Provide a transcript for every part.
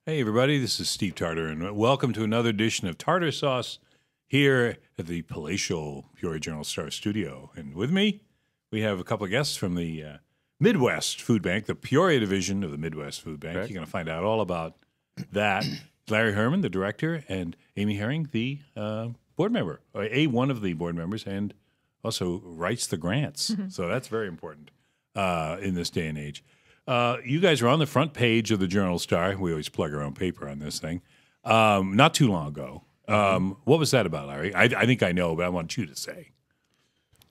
Hey, everybody, this is Steve Tarter, and welcome to another edition of Tarter Sauce here at the palatial Peoria Journal-Star studio. And with me, we have a couple of guests from the Midwest Food Bank, the Peoria division of the Midwest Food Bank. Correct. You're going to find out all about that. Larry Herman, the director, and Amy Herring, the board member, or one of the board members, and also writes the grants. Mm-hmm. So that's very important in this day and age. You guys are on the front page of the Journal-Star. We always plug our own paper on this thing. Not too long ago. What was that about, Larry? I think I know, but I want you to say.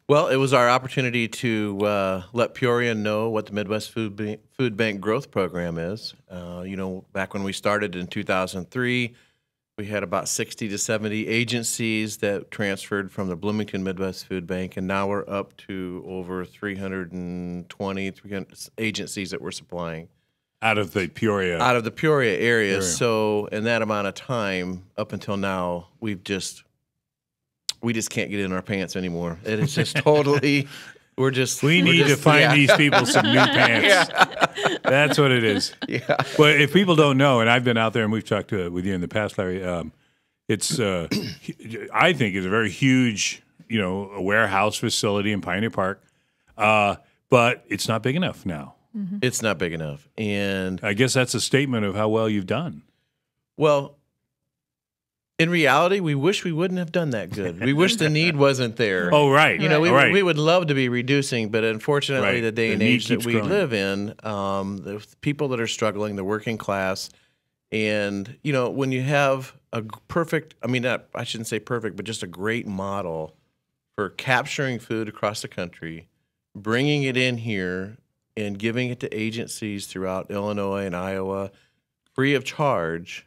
Well, it was our opportunity to let Peoria know what the Midwest Food Bank Growth Program is. Back when we started in 2003, we had about 60 to 70 agencies that transferred from the Bloomington Midwest Food Bank, and now we're up to over 300 agencies that we're supplying. Out of the Peoria. Out of the Peoria area. So in that amount of time, up until now, we just can't get in our pants anymore. It is just totally, we need to find these people some new pants. Yeah. That's what it is. Yeah. But if people don't know, and I've been out there and we've talked with you in the past, Larry, it's I think it's a very huge, a warehouse facility in Pioneer Park, but it's not big enough now. Mm-hmm. It's not big enough, and I guess that's a statement of how well you've done. Well, in reality, we wish we wouldn't have done that good. We wish the need wasn't there. Oh, right. We would love to be reducing, but unfortunately, the day and age that we live in, the people that are struggling, the working class, and when you have a perfect, I shouldn't say perfect, but just a great model for capturing food across the country, bringing it in here, and giving it to agencies throughout Illinois and Iowa free of charge.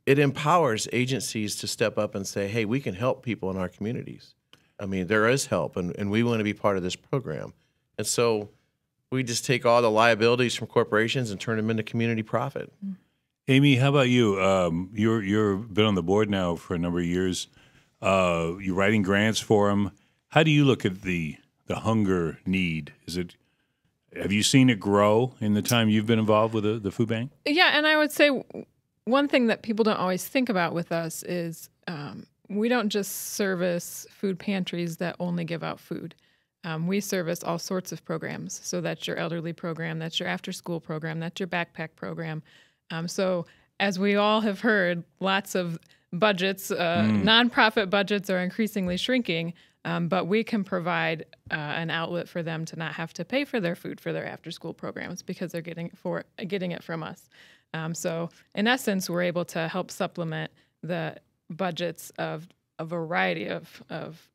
It empowers agencies to step up and say, hey, we can help people in our communities. There is help, and we want to be part of this program. And so we just take all the liabilities from corporations and turn them into community profit. Amy, how about you? You've been on the board now for a number of years. You're writing grants for them. How do you look at the hunger need? Have you seen it grow in the time you've been involved with the food bank? Yeah, and I would say one thing that people don't always think about with us is we don't just service food pantries that only give out food. We service all sorts of programs. So that's your elderly program, that's your after-school program, that's your backpack program. So as we all have heard, lots of budgets, nonprofit budgets are increasingly shrinking, but we can provide an outlet for them to not have to pay for their food for their after-school programs because they're getting it from us. So in essence, we're able to help supplement the budgets of a variety of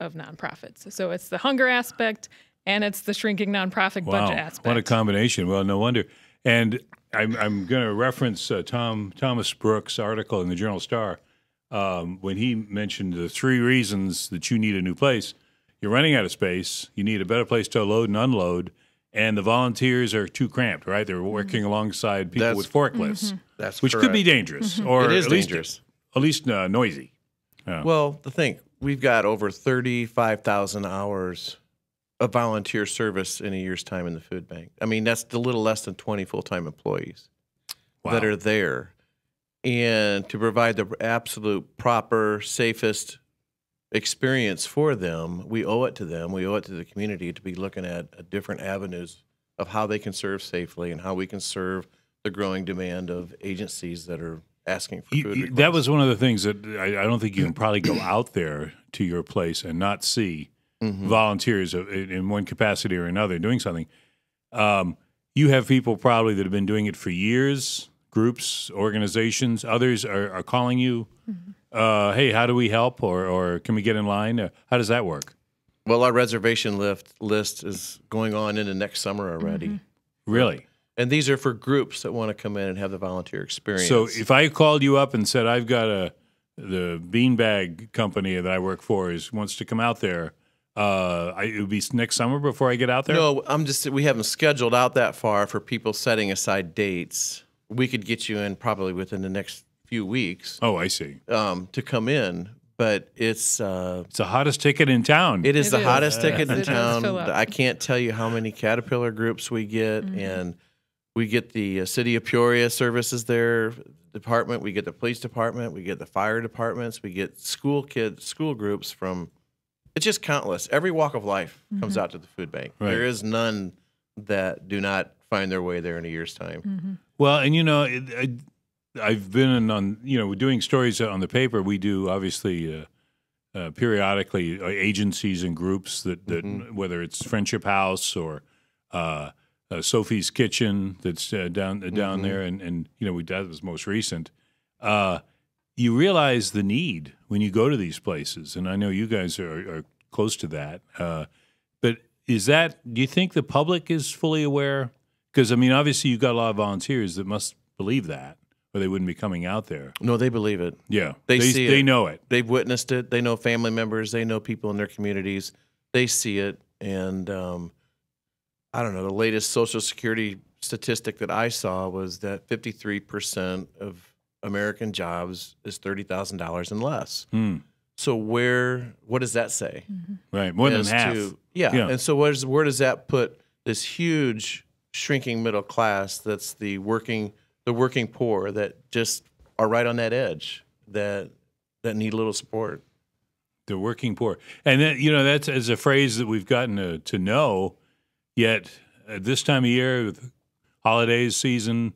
nonprofits. So it's the hunger aspect and it's the shrinking nonprofit budget aspect. What a combination. Well, no wonder. And I'm going to reference Thomas Brooks' article in the Journal-Star when he mentioned the 3 reasons that you need a new place. You're running out of space. You need a better place to load and unload. And the volunteers are too cramped, right? They're working alongside people with forklifts, which correct. Could be dangerous, or it is at least, dangerous. At least noisy. Well, we've got over 35,000 hours of volunteer service in a year's time in the food bank. That's a little less than 20 full-time employees that are there. And to provide the absolute proper, safest experience for them, we owe it to them. We owe it to the community to be looking at different avenues of how they can serve safely and how we can serve the growing demand of agencies that are asking for food requests. That was one of the things that I don't think you can probably go out there to your place and not see volunteers in one capacity or another doing something. You have people probably that have been doing it for years, groups, organizations. Others are calling you, hey, how do we help, or can we get in line? How does that work? Well, our reservation list is going on into next summer already. Really? And these are for groups that want to come in and have the volunteer experience. So if I called you up and said, I've got the beanbag company that I work for wants to come out there, it would be next summer before I get out there? No, we haven't scheduled out that far for people setting aside dates. We could get you in probably within the next few weeks. Oh, I see. To come in. But it's the hottest ticket in town. It is the hottest ticket in It town. does fill up. I can't tell you how many Caterpillar groups we get, and We get the City of Peoria services there department. We get the police department. We get the fire departments. We get school groups from. It's just countless. Every walk of life comes out to the food bank. Right. There is none that do not find their way there in a year's time. Well, and I've been on, we're doing stories on the paper. We do obviously periodically agencies and groups that whether it's Friendship House or Sophie's Kitchen that's down there, and that was most recent. You realize the need when you go to these places, and I know you guys are close to that. But do you think the public is fully aware? Because, obviously you've got a lot of volunteers that must believe that, or they wouldn't be coming out there. No, they believe it. Yeah. They see it. They know it. They've witnessed it. They know family members. They know people in their communities. They see it. And I don't know, the latest Social Security statistic that I saw was that 53% of American jobs is $30,000 and less. So what does that say? Right, more than half. Yeah, and so where does that put this huge shrinking middle class that's the working poor that just are right on that edge that need a little support? The working poor. And then, that's as a phrase that we've gotten to know, yet at this time of year, with holidays season,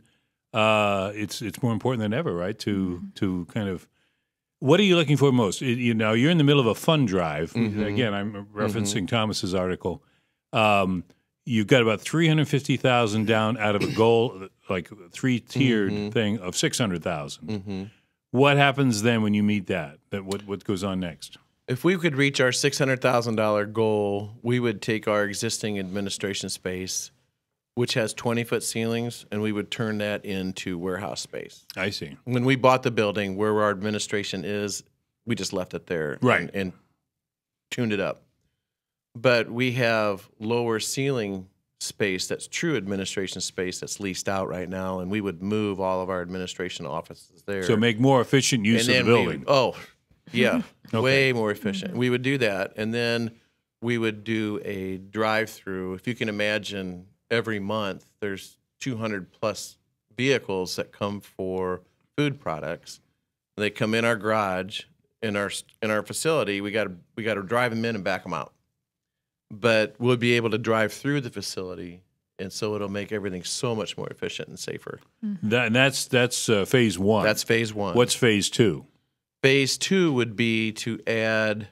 it's more important than ever, right? To kind of, what are you looking for most? You're in the middle of a fund drive. Again, I'm referencing Thomas's article. You've got about $350,000 down out of a goal, like a three-tiered thing of $600,000. What happens then when you meet that? What goes on next? If we could reach our $600,000 goal, we would take our existing administration space, which has 20-foot ceilings, and we would turn that into warehouse space. I see. When we bought the building, where our administration is, we just left it there and tuned it up. But we have lower ceiling space that's true administration space that's leased out right now, and we would move all of our administration offices there. So make more efficient use of the building. Yeah, way more efficient. We would do that, and then we would do a drive-through. If you can imagine, every month there's 200-plus vehicles that come for food products. They come in our garage, in our facility. We got to drive them in and back them out. But we'll be able to drive through the facility, and so it'll make everything so much more efficient and safer. That's phase one. That's phase one. What's phase two? Phase two would be to add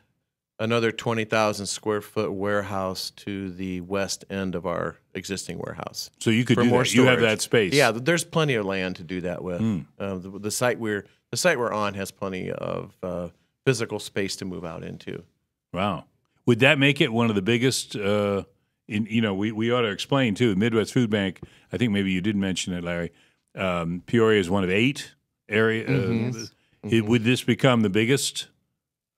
another 20,000 square foot warehouse to the west end of our existing warehouse. So you could do more that. You have that space. Yeah, there's plenty of land to do that with. The site we're on has plenty of physical space to move out into. Wow. Would that make it one of the biggest? We ought to explain too. The Midwest Food Bank. I think maybe you did mention it, Larry. Peoria is one of 8 areas. Would this become the biggest?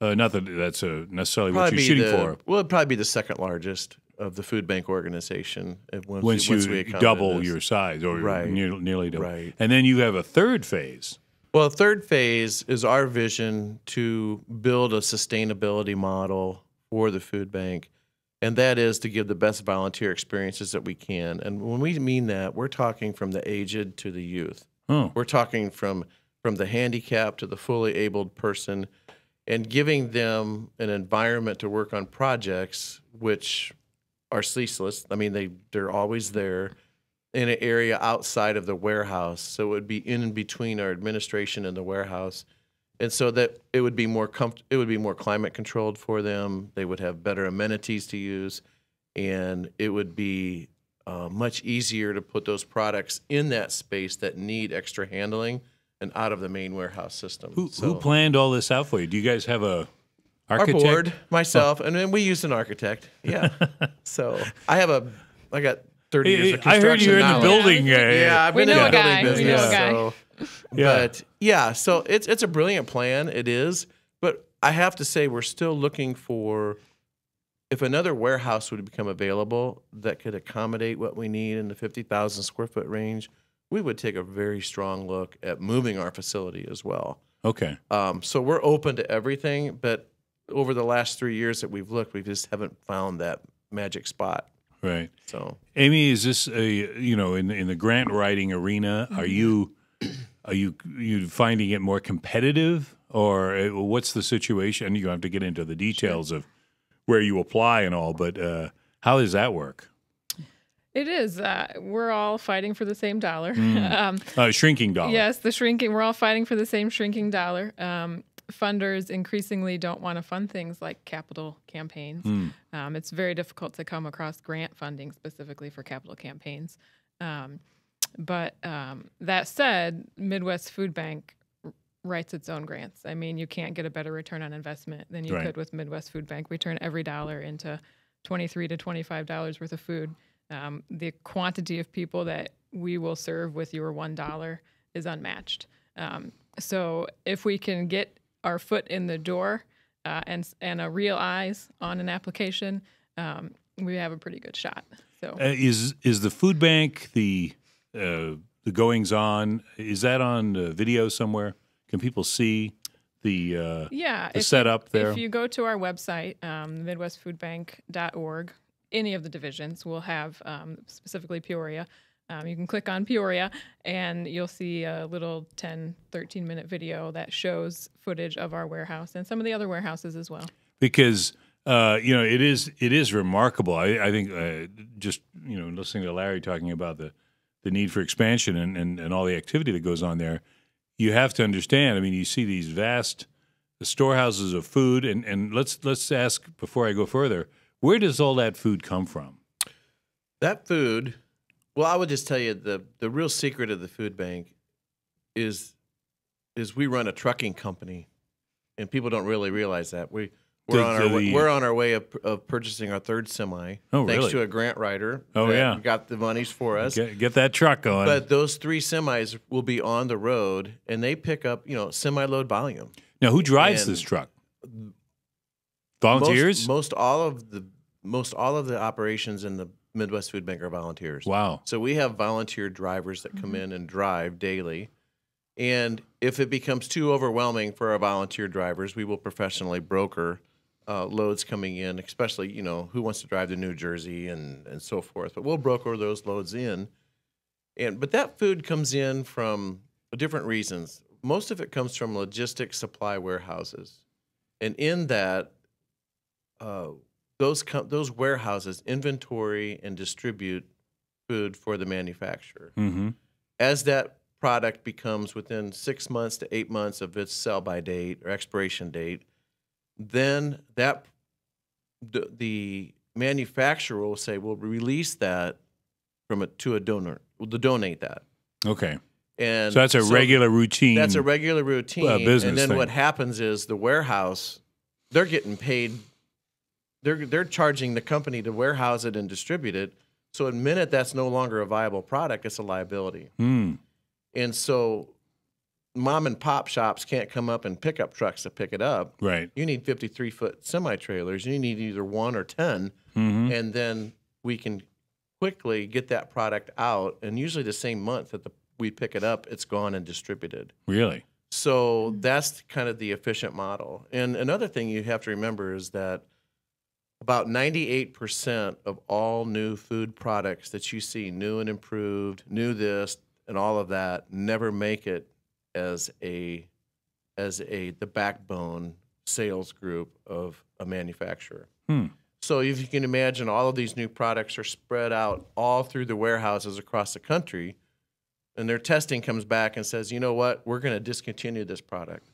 Not that that's necessarily what you're shooting for. Well, it'd probably be the second largest of the food bank organization once we double your size, or nearly double. Right. And then you have a third phase. Well, a third phase is our vision to build a sustainability model for the food bank, and that is to give the best volunteer experiences that we can. And when we mean that, we're talking from the aged to the youth. We're talking from the handicapped to the fully abled person, and giving them an environment to work on projects which are ceaseless. I mean, they're always there in an area outside of the warehouse. So it would be in between our administration and the warehouse. And so that it would be more climate controlled for them. They would have better amenities to use, and it would be much easier to put those products in that space that need extra handling and out of the main warehouse system. Who planned all this out for you? Do you guys have a architect? Our board, myself, and then we used an architect. Yeah. So I got 30 years of construction I heard you're in the building. Yeah, I've been in the building business. We know a guy. So. But so it's a brilliant plan. It is, but I have to say we're still looking for, if another warehouse would become available that could accommodate what we need in the 50,000 square foot range, we would take a very strong look at moving our facility as well. Okay. So we're open to everything, but over the last 3 years that we've looked, we just haven't found that magic spot. Right. So, Amy, is this in the grant writing arena? Are you finding it more competitive, or what's the situation? You have to get into the details of where you apply and all, but how does that work? It is. We're all fighting for the same dollar. Shrinking dollar. Yes, the shrinking. We're all fighting for the same shrinking dollar. Funders increasingly don't want to fund things like capital campaigns. It's very difficult to come across grant funding specifically for capital campaigns. But that said, Midwest Food Bank writes its own grants. I mean, you can't get a better return on investment than you could with Midwest Food Bank. We turn every dollar into $23 to $25 worth of food. The quantity of people that we will serve with your $1 is unmatched. So if we can get our foot in the door and a real eyes on an application, we have a pretty good shot. So is the food bank the goings on? Is that on video somewhere? Can people see the setup there? If you go to our website, midwestfoodbank.org, any of the divisions will have, specifically Peoria. You can click on Peoria, and you'll see a little 10, 13-minute video that shows footage of our warehouse and some of the other warehouses as well. Because it is remarkable. I think just listening to Larry talking about the need for expansion and all the activity that goes on there, you have to understand. I mean, you see these vast storehouses of food, and let's ask before I go further. Where does all that food come from? That food, well, I would just tell you the real secret of the food bank is we run a trucking company, and people don't really realize that. We're on our way of purchasing our third semi. Oh, thanks really? to a grant writer. Oh, got the monies for us. Get that truck going. But those 3 semis will be on the road, and they pick up semi-load volume. Now, who drives this truck? Volunteers? Most all of the operations in the Midwest Food Bank are volunteers. Wow. So we have volunteer drivers that come in and drive daily. And if it becomes too overwhelming for our volunteer drivers, we will professionally broker loads coming in, especially, who wants to drive to New Jersey and so forth. But we'll broker those loads in. But that food comes in from different reasons. Most of it comes from logistics supply warehouses. And in that, those warehouses inventory and distribute food for the manufacturer. Mm-hmm. As that product becomes within 6 months to 8 months of its sell-by date or expiration date, then the manufacturer will say, we'll release that to a donor. We'll donate that. Okay. And so that's a regular routine. That's a regular routine. Business and then thing. What happens is the warehouse, they're getting paid. They're charging the company to warehouse it and distribute it. So in a minute, that's no longer a viable product. It's a liability. Mm. And so mom and pop shops can't come up and pick up trucks to pick it up. Right. You need 53-foot semi-trailers. You need either 1 or 10. Mm-hmm. And then we can quickly get that product out. And usually the same month that we pick it up, it's gone and distributed. Really? So that's kind of the efficient model. And another thing you have to remember is that about 98% of all new food products that you see, new and improved, new this, and all of that, never make it as the backbone sales group of a manufacturer. So if you can imagine, all of these new products are spread out all through the warehouses across the country, and their testing comes back and says, you know what, we're going to discontinue this product.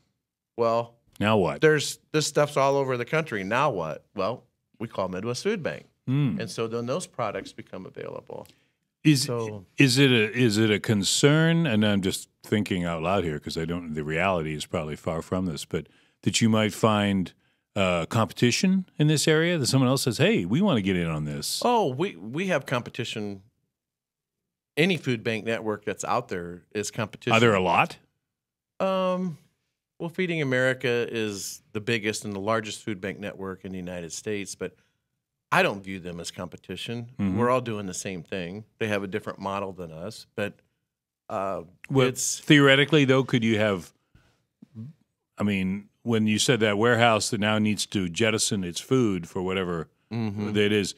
Well, now what? This stuff's all over the country. Now what? Well, we call Midwest Food Bank. And so then those products become available. Is it a concern? And I'm just thinking out loud here because the reality is probably far from this, but that you might find competition in this area, that someone else says, hey, we want to get in on this. Oh, we have competition. Any food bank network that's out there is competition. Are there a lot? Well, Feeding America is the biggest and the largest food bank network in the United States, but I don't view them as competition. Mm-hmm. We're all doing the same thing. They have a different model than us, but it's theoretically, though, could you have? I mean, when you said that warehouse that now needs to jettison its food for whatever that is,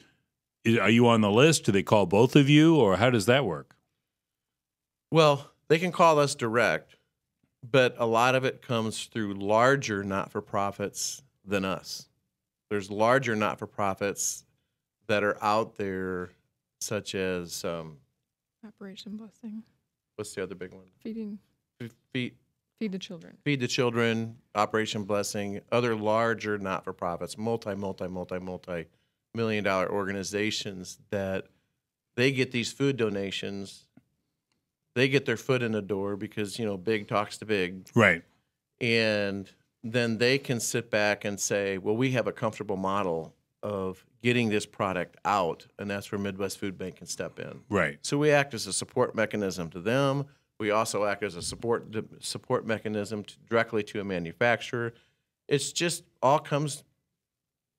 Are you on the list? Do they call both of you, or how does that work? Well, they can call us direct, but a lot of it comes through larger not-for-profits than us. There's larger not-for-profits that are out there, such as Operation Blessing. What's the other big one? Feed the Children. Feed the Children, Operation Blessing, other larger not-for-profits, multi-million-dollar organizations that they get these food donations. They get their foot in the door because, big talks to big. Right. And then they can sit back and say, well, we have a comfortable model of getting this product out, and that's where Midwest Food Bank can step in. Right. So we act as a support mechanism to them. We also act as a support mechanism directly to a manufacturer. It's just all comes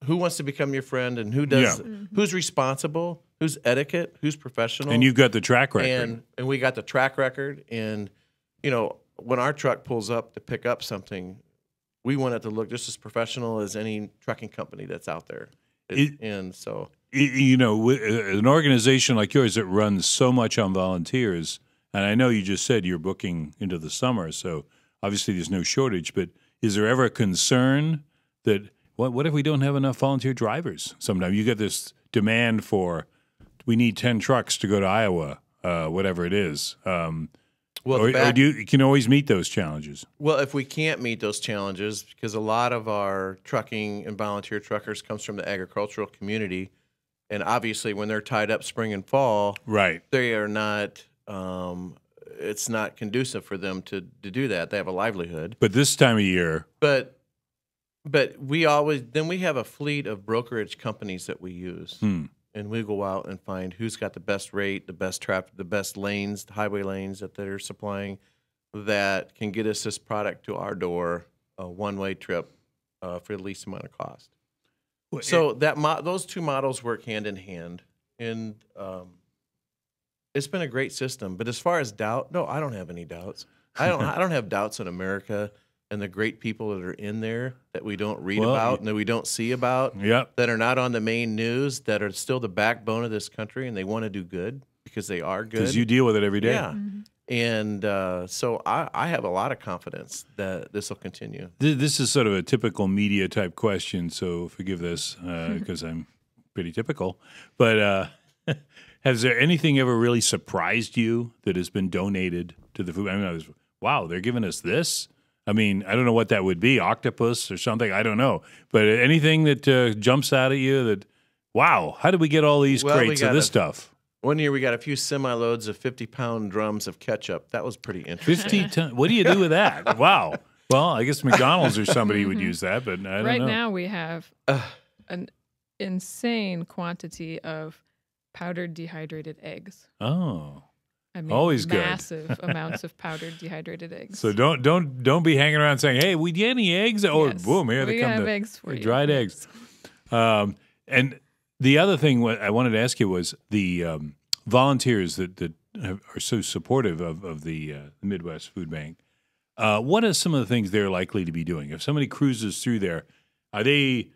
who wants to become your friend and who does, who's responsible, who's etiquette, who's professional. And you've got the track record. And we got the track record. And, when our truck pulls up to pick up something, we want it to look just as professional as any trucking company that's out there. An organization like yours that runs so much on volunteers, and I know you just said you're booking into the summer, so obviously there's no shortage, but is there ever a concern that, what if we don't have enough volunteer drivers? Sometimes you get this demand for, we need 10 trucks to go to Iowa, whatever it is. Or you can always meet those challenges? Well, if we can't meet those challenges, because a lot of our trucking and volunteer truckers comes from the agricultural community, and obviously when they're tied up spring and fall, right, they are not. It's not conducive for them to do that. They have a livelihood. But this time of year, but we have a fleet of brokerage companies that we use. And we go out and find who's got the best rate, the best traffic, the best lanes, the highway lanes that they're supplying that can get us this product to our door, a one-way trip for the least amount of cost. Well, so those two models work hand in hand, and it's been a great system. But as far as doubt, no, I don't have any doubts. I don't have doubts in America and the great people that are in there that we don't read about and that we don't see about, that are not on the main news, that are still the backbone of this country, and they want to do good because they are good. Because you deal with it every day. Yeah. And so I have a lot of confidence that this will continue. This is sort of a typical media type question, so forgive this because I'm pretty typical. But has there anything ever really surprised you that has been donated to the food? I mean, wow, they're giving us this? I mean, I don't know what that would be, octopus or something. I don't know. But anything that jumps out at you that, wow, how did we get all these crates of this stuff? One year we got a few semi-loads of 50-pound drums of ketchup. That was pretty interesting. 50 tons? What do you do with that? Wow. Well, I guess McDonald's or somebody would use that, but I don't know. Right now we have an insane quantity of powdered dehydrated eggs. Oh. I mean, always massive good. amounts of powdered dehydrated eggs. So don't be hanging around saying, "Hey, we get any eggs?" Oh, yes, boom! Here they come. We have eggs for you. Dried eggs. And the other thing I wanted to ask you was the volunteers that are so supportive of the Midwest Food Bank. What are some of the things they're likely to be doing? If somebody cruises through there, are they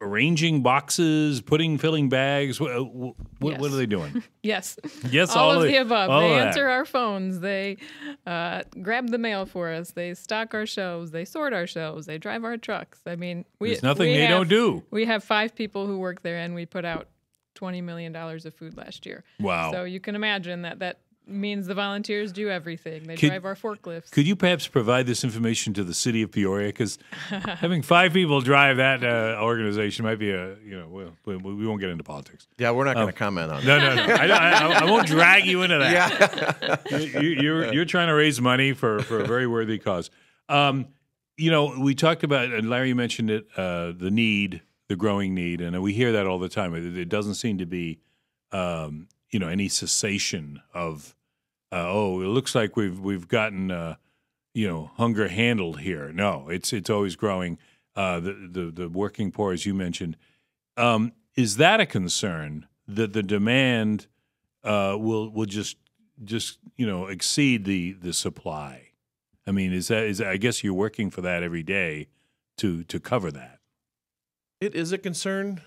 arranging boxes, filling bags? What are they doing? Yes. Yes, all of the above. They answer our phones. They grab the mail for us. They stock our shelves. They sort our shelves. They drive our trucks. I mean, there's nothing they don't do. We have 5 people who work there, and we put out $20 million of food last year. Wow. So you can imagine that means the volunteers do everything. They drive our forklifts. Could you perhaps provide this information to the city of Peoria? Because having 5 people drive that organization might be we won't get into politics. Yeah, we're not going to comment on that. No. I won't drag you into that. Yeah. You're trying to raise money for a very worthy cause. We talked about, and Larry mentioned it, the growing need, and we hear that all the time. It doesn't seem to be any cessation of, it looks like we've gotten, hunger handled here. No, it's always growing. The working poor, as you mentioned, is that a concern that the demand will just exceed the supply? I mean, is I guess you're working for that every day to cover that. It is a concern,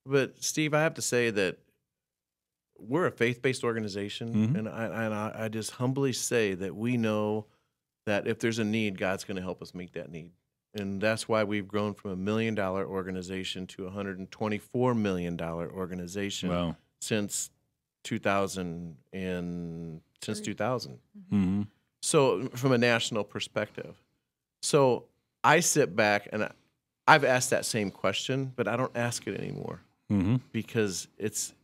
but Steve, I have to say that we're a faith-based organization, and I just humbly say that we know that if there's a need, God's going to help us meet that need. And that's why we've grown from $1 million organization to a $124 million organization since 2000. So from a national perspective. So I sit back and I've asked that same question, but I don't ask it anymore because it's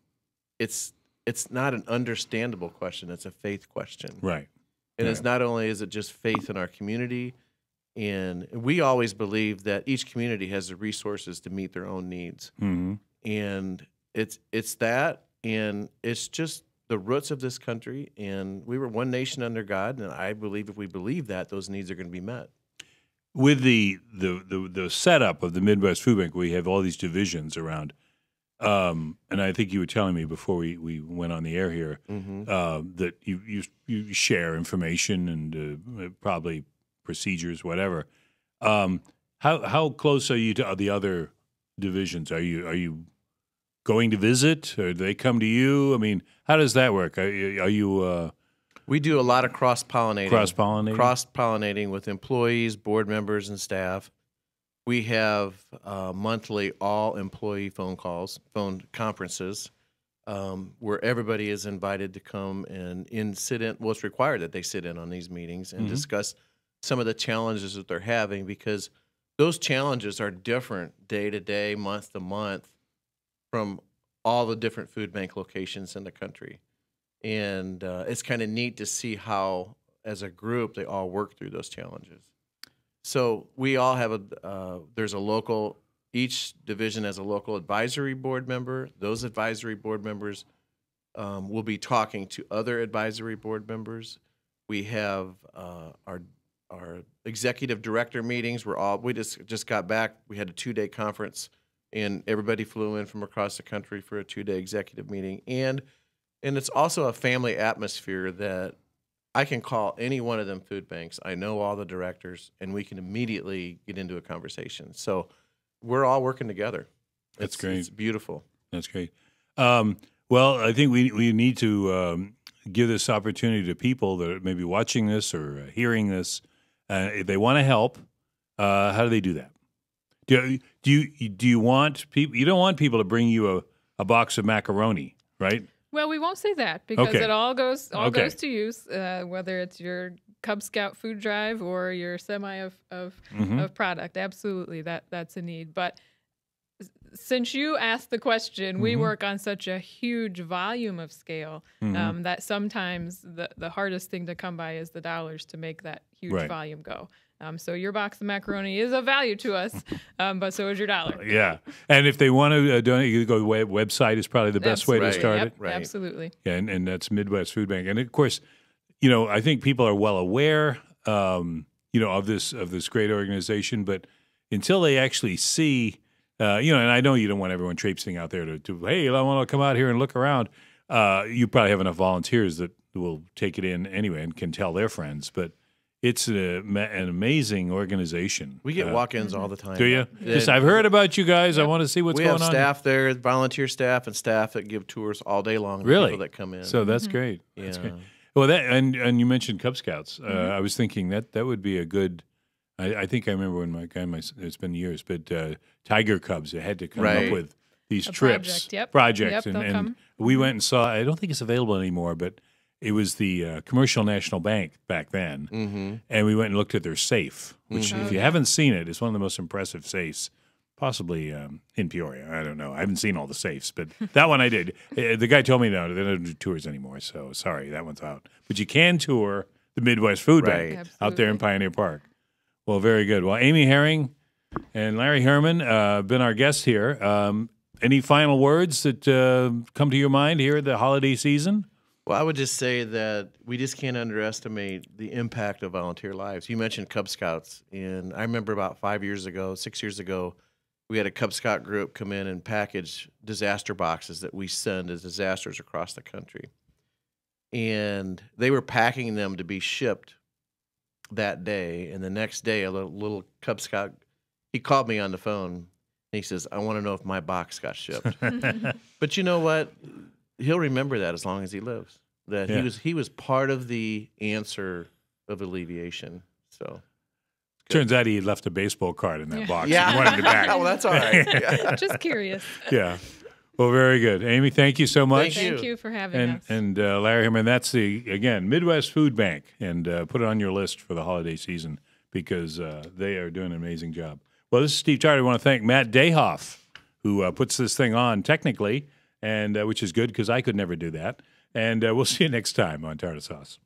not an understandable question. It's a faith question. Right. And it's not only is it just faith in our community, and we always believe that each community has the resources to meet their own needs. And it's that, and it's just the roots of this country. And we were one nation under God, and I believe if we believe that, those needs are going to be met. With the setup of the Midwest Food Bank, we have all these divisions around. And I think you were telling me before we went on the air here that you share information and probably procedures, whatever. How close are you to the other divisions? Are you going to visit, or do they come to you? I mean, how does that work? Are you? We do a lot of cross-pollinating. Cross-pollinating with employees, board members, and staff. We have monthly all-employee phone conferences, where everybody is invited to come and sit in. Well, it's required that they sit in on these meetings and discuss some of the challenges that they're having, because those challenges are different day to day, month to month, from all the different food bank locations in the country. And it's kind of neat to see how, as a group, they all work through those challenges. So we all have each division has a local advisory board member. Those advisory board members will be talking to other advisory board members. We have our executive director meetings. We just got back. We had a 2-day conference, and everybody flew in from across the country for a 2-day executive meeting. And it's also a family atmosphere that I can call any one of them food banks. I know all the directors, and we can immediately get into a conversation. So we're all working together. That's great. It's beautiful. That's great. Well, I think we need to give this opportunity to people that are maybe watching this or hearing this. If they want to help, how do they do that? Do you want people? You don't want people to bring you a box of macaroni, right? Well, we won't say that, because it all goes to use, whether it's your Cub Scout food drive or your semi of product. Absolutely, that's a need. But since you asked the question, we work on such a huge volume of scale that sometimes the hardest thing to come by is the dollars to make that huge volume go. So your box of macaroni is of value to us, but so is your dollar. Yeah. And if they want to donate, you go to the website is probably the best way to start it. Right. Absolutely. Yeah, and that's Midwest Food Bank. And of course, I think people are well aware, of this great organization, but until they actually see, and I know you don't want everyone traipsing out there to hey, I want to come out here and look around. You probably have enough volunteers that will take it in anyway and can tell their friends, but it's an amazing organization. We get walk-ins all the time. Do you? Just I've heard about you guys. I want to see what's going on. We have staff there, volunteer staff, and staff that give tours all day long. Really? People that come in. So that's great. Yeah. That's great. Well, and you mentioned Cub Scouts. I was thinking that would be a good. I think I remember when it's been years, but Tiger Cubs had to come up with these trips, projects, and we went and saw. I don't think it's available anymore, but it was the Commercial National Bank back then, and we went and looked at their safe, which if you haven't seen it, is one of the most impressive safes, possibly in Peoria. I don't know. I haven't seen all the safes, but that one I did. The guy told me no, they don't do tours anymore, so sorry, that one's out. But you can tour the Midwest Food Bank out there in Pioneer Park. Well, very good. Well, Amy Herring and Larry Herman been our guests here. Any final words that come to your mind here at the holiday season? Well, I would just say that we just can't underestimate the impact of volunteer lives. You mentioned Cub Scouts, and I remember about 6 years ago, we had a Cub Scout group come in and package disaster boxes that we send as disasters across the country. And they were packing them to be shipped that day, and the next day, a little Cub Scout, he called me on the phone, and he says, I want to know if my box got shipped. But you know what? he'll remember that as long as he lives. That he was part of the answer of alleviation. So turns out he had left a baseball card in that box. Yeah, and wanted it back. well, that's all right. Yeah. Just curious. Yeah. Well, very good, Amy. Thank you so much. Thank you for having us. And Larry Herman, that's the Midwest Food Bank, and put it on your list for the holiday season because they are doing an amazing job. Well, this is Steve Tarter. I want to thank Matt Dayhoff, who puts this thing on technically, and which is good because I could never do that. And we'll see you next time on Tarter Sauce.